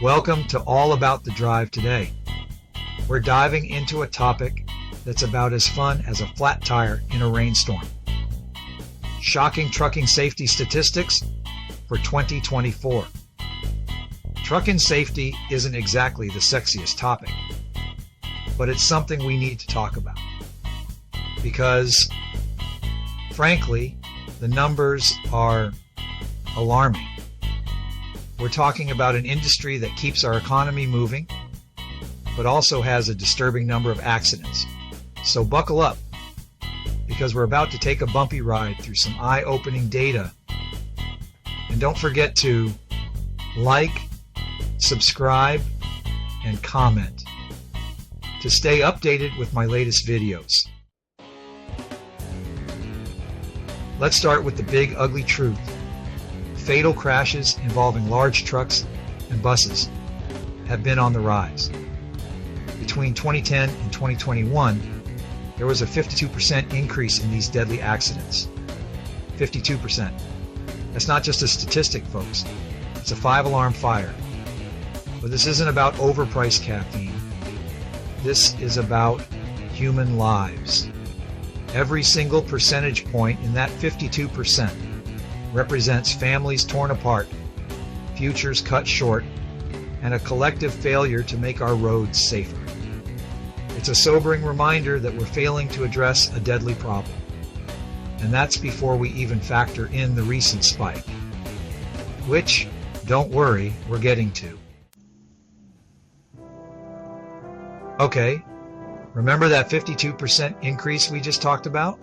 Welcome to All About the Drive today. We're diving into a topic that's about as fun as a flat tire in a rainstorm. Shocking trucking safety statistics for 2024. Trucking safety isn't exactly the sexiest topic, but it's something we need to talk about. Because, frankly, the numbers are alarming. We're talking about an industry that keeps our economy moving, but also has a disturbing number of accidents. So buckle up, because we're about to take a bumpy ride through some eye-opening data. And don't forget to like, subscribe, and comment to stay updated with my latest videos. Let's start with the big, ugly truth. Fatal crashes involving large trucks and buses have been on the rise. Between 2010 and 2021, there was a 52% increase in these deadly accidents. 52%. That's not just a statistic, folks. It's a 5-alarm fire. But this isn't about overpriced caffeine. This is about human lives. Every single percentage point in that 52% represents families torn apart, futures cut short, and a collective failure to make our roads safer. It's a sobering reminder that we're failing to address a deadly problem. And that's before we even factor in the recent spike, which, don't worry, we're getting to. Okay, remember that 52% increase we just talked about?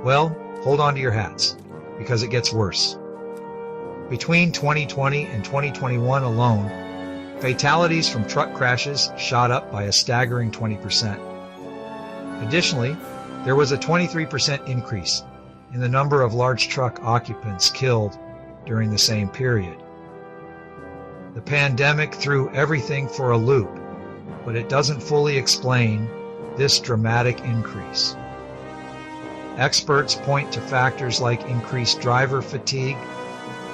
Well, hold on to your hats, because it gets worse. Between 2020 and 2021 alone, fatalities from truck crashes shot up by a staggering 20%. Additionally, there was a 23% increase in the number of large truck occupants killed during the same period. The pandemic threw everything for a loop, but it doesn't fully explain this dramatic increase. Experts point to factors like increased driver fatigue,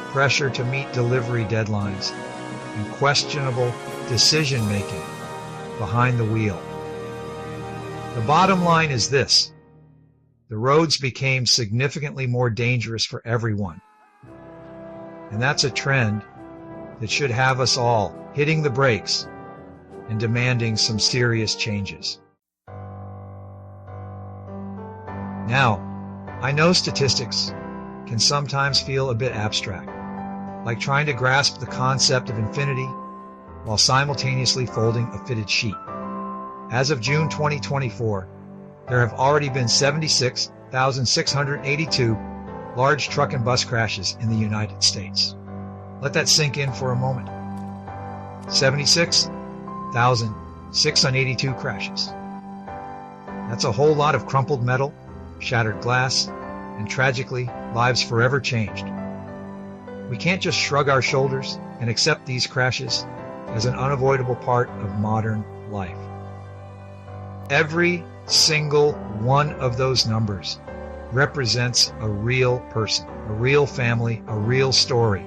pressure to meet delivery deadlines, and questionable decision-making behind the wheel. The bottom line is this: the roads became significantly more dangerous for everyone. And that's a trend that should have us all hitting the brakes and demanding some serious changes. Now, I know statistics can sometimes feel a bit abstract, like trying to grasp the concept of infinity while simultaneously folding a fitted sheet. As of June 2024, there have already been 76,682 large truck and bus crashes in the United States. Let that sink in for a moment. 76,682 crashes. That's a whole lot of crumpled metal, shattered glass, and tragically, lives forever changed. We can't just shrug our shoulders and accept these crashes as an unavoidable part of modern life. Every single one of those numbers represents a real person, a real family, a real story.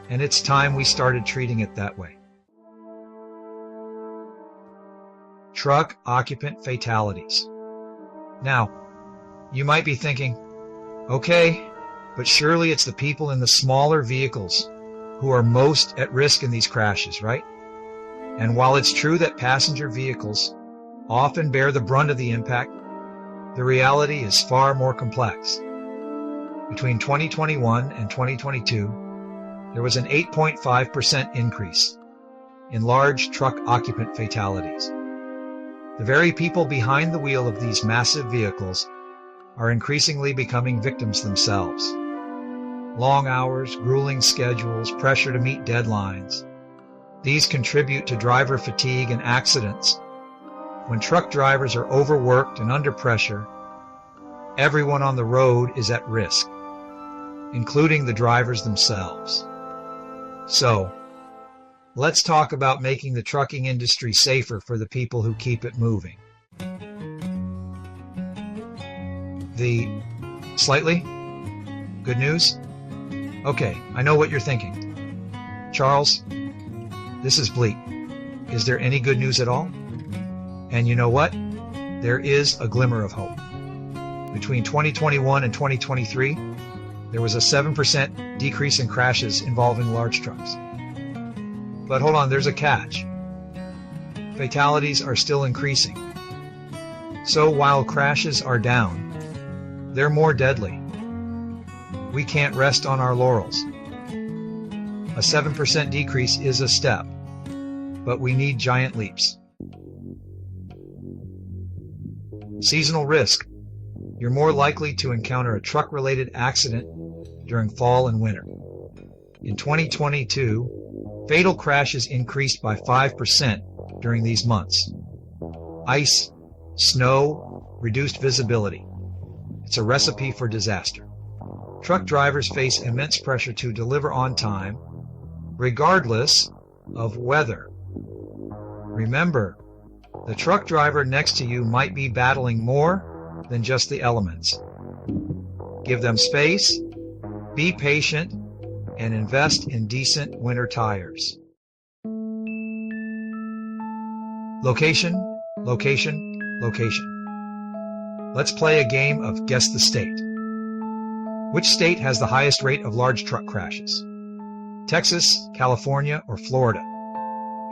And it's time we started treating it that way. Truck occupant fatalities. Now, you might be thinking, okay, but surely it's the people in the smaller vehicles who are most at risk in these crashes, right? And while it's true that passenger vehicles often bear the brunt of the impact, the reality is far more complex. Between 2021 and 2022, there was an 8.5% increase in large truck occupant fatalities. The very people behind the wheel of these massive vehicles are increasingly becoming victims themselves. Long hours, grueling schedules, pressure to meet deadlines. These contribute to driver fatigue and accidents. When truck drivers are overworked and under pressure, everyone on the road is at risk, including the drivers themselves. So, let's talk about making the trucking industry safer for the people who keep it moving. The slightly good news? Okay, I know what you're thinking. Charles, This is bleak. Is there any good news at all? And you know what? There is a glimmer of hope. Between 2021 and 2023, there was a 7% decrease in crashes involving large trucks. But hold on, there's a catch. Fatalities are still increasing. So while crashes are down, they're more deadly. We can't rest on our laurels. A 7% decrease is a step, but we need giant leaps. Seasonal risk. You're more likely to encounter a truck-related accident during fall and winter. In 2022, fatal crashes increased by 5% during these months. Ice, snow, reduced visibility. It's a recipe for disaster. Truck drivers face immense pressure to deliver on time, regardless of weather. Remember, the truck driver next to you might be battling more than just the elements. Give them space, be patient, and invest in decent winter tires. Location, location, location. Let's play a game of Guess the State. Which state has the highest rate of large truck crashes? Texas, California, or Florida?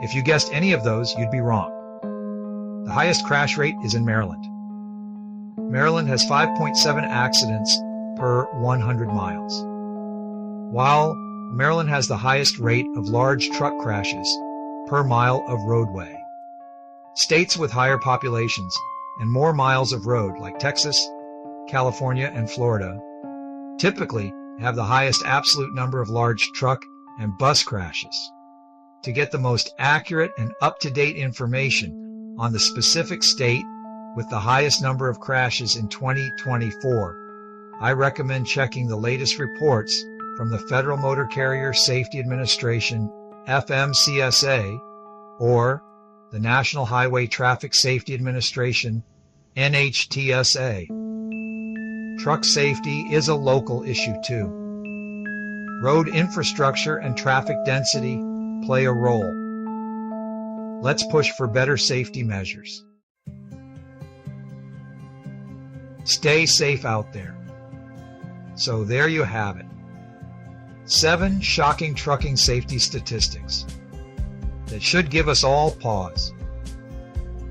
If you guessed any of those, you'd be wrong. The highest crash rate is in Maryland. Maryland has 5.7 accidents per 100 miles. While Maryland has the highest rate of large truck crashes per mile of roadway. States with higher populations and more miles of road, like Texas, California, and Florida, typically have the highest absolute number of large truck and bus crashes. To get the most accurate and up-to-date information on the specific state with the highest number of crashes in 2024, I recommend checking the latest reports from the Federal Motor Carrier Safety Administration, FMCSA, or the National Highway Traffic Safety Administration, NHTSA. Truck safety is a local issue too. Road infrastructure and traffic density play a role. Let's push for better safety measures. Stay safe out there. So there you have it. 7 shocking trucking safety statistics that should give us all pause.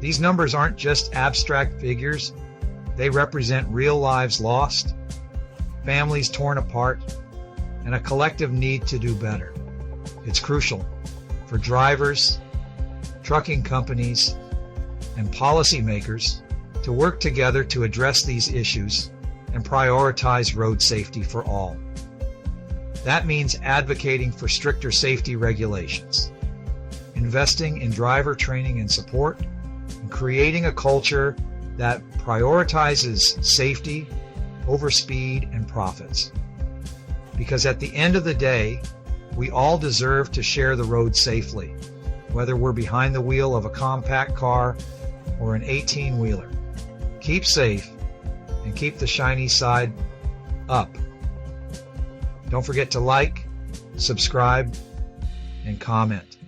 These numbers aren't just abstract figures. They represent real lives lost, families torn apart, and a collective need to do better. It's crucial for drivers, trucking companies, and policymakers to work together to address these issues and prioritize road safety for all. That means advocating for stricter safety regulations, investing in driver training and support, and creating a culture that prioritizes safety over speed and profits. Because at the end of the day, we all deserve to share the road safely, whether we're behind the wheel of a compact car or an 18-wheeler. Keep safe and keep the shiny side up. Don't forget to like, subscribe, and comment.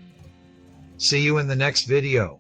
See you in the next video.